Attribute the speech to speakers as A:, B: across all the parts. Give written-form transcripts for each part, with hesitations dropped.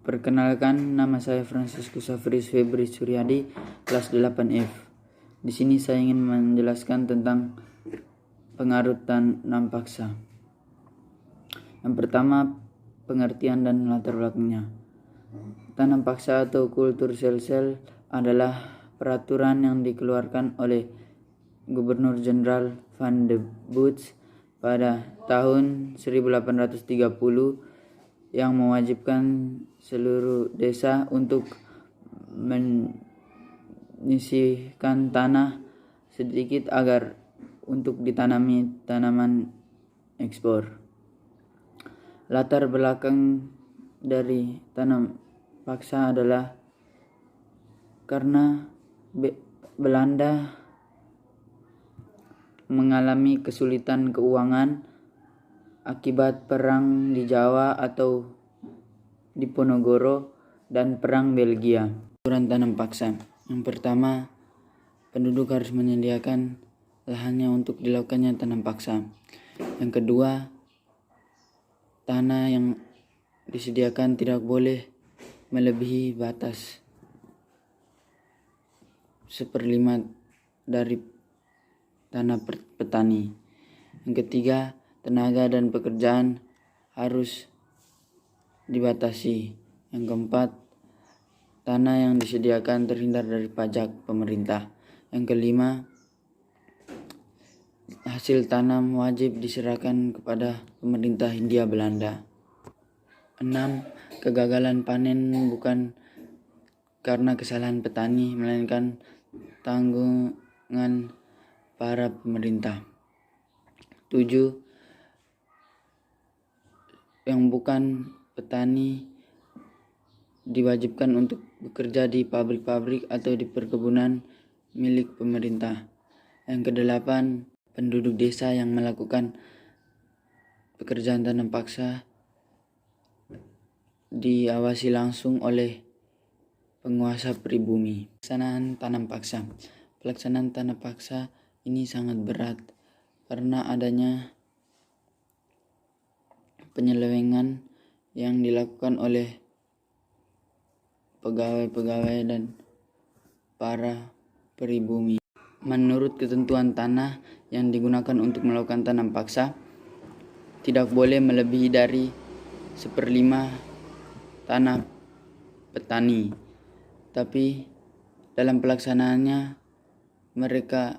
A: Perkenalkan, nama saya Franciscus Safrius Febri Suryadi, kelas 8F. Di sini saya ingin menjelaskan tentang pengaruh tanam paksa. Yang pertama, pengertian dan latar belakangnya. Tanam paksa atau kultur sel-sel adalah peraturan yang dikeluarkan oleh Gubernur Jenderal Van de Bosch pada tahun 1830 yang mewajibkan seluruh desa untuk menyisihkan tanah sedikit agar untuk ditanami tanaman ekspor. Latar belakang dari tanam paksa adalah karena Belanda mengalami kesulitan keuangan akibat perang di Jawa atau di Ponorogo dan perang Belgia. Aturan tanam paksa. Yang pertama, penduduk harus menyediakan lahannya untuk dilakukannya tanam paksa. Yang kedua, tanah yang disediakan tidak boleh melebihi batas 1/5 dari tanah petani. Yang ketiga, tenaga dan pekerjaan harus dibatasi. Yang keempat, tanah yang disediakan terhindar dari pajak pemerintah. Yang kelima, hasil tanam wajib diserahkan kepada pemerintah Hindia Belanda. 6. Kegagalan panen bukan karena kesalahan petani, melainkan tanggungan para pemerintah. 7. Yang bukan petani diwajibkan untuk bekerja di pabrik-pabrik atau di perkebunan milik pemerintah. Yang kedelapan, penduduk desa yang melakukan pekerjaan tanam paksa diawasi langsung oleh penguasa pribumi. Pelaksanaan tanam paksa. Pelaksanaan tanam paksa ini sangat berat karena adanya penyelewengan yang dilakukan oleh pegawai-pegawai dan para pribumi. Menurut ketentuan tanah yang digunakan untuk melakukan tanam paksa, tidak boleh melebihi dari 1/5 tanah petani. Tapi dalam pelaksanaannya mereka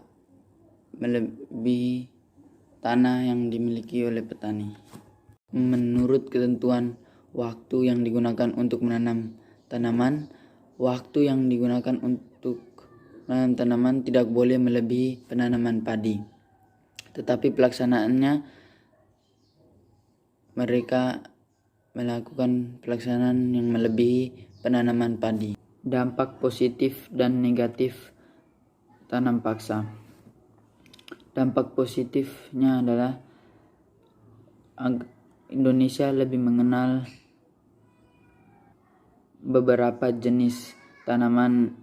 A: melebihi tanah yang dimiliki oleh petani. Menurut ketentuan waktu yang digunakan untuk menanam tanaman, waktu yang digunakan untuk menanam tanaman tidak boleh melebihi penanaman padi. Tetapi pelaksanaannya mereka melakukan pelaksanaan yang melebihi penanaman padi. Dampak positif dan negatif tanam paksa. Dampak positifnya adalah Indonesia lebih mengenal beberapa jenis tanaman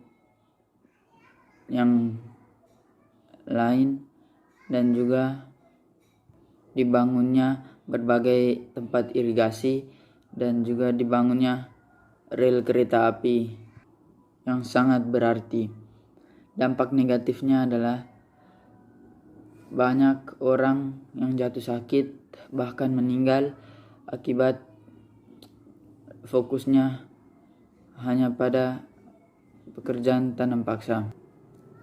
A: yang lain dan juga dibangunnya berbagai tempat irigasi dan juga dibangunnya rel kereta api yang sangat berarti. Dampak negatifnya adalah banyak orang yang jatuh sakit bahkan meninggal akibat fokusnya hanya pada pekerjaan tanam paksa,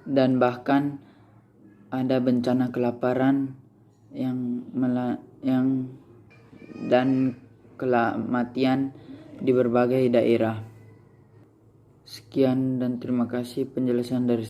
A: dan bahkan ada bencana kelaparan dan kematian di berbagai daerah. Sekian dan terima kasih penjelasan dari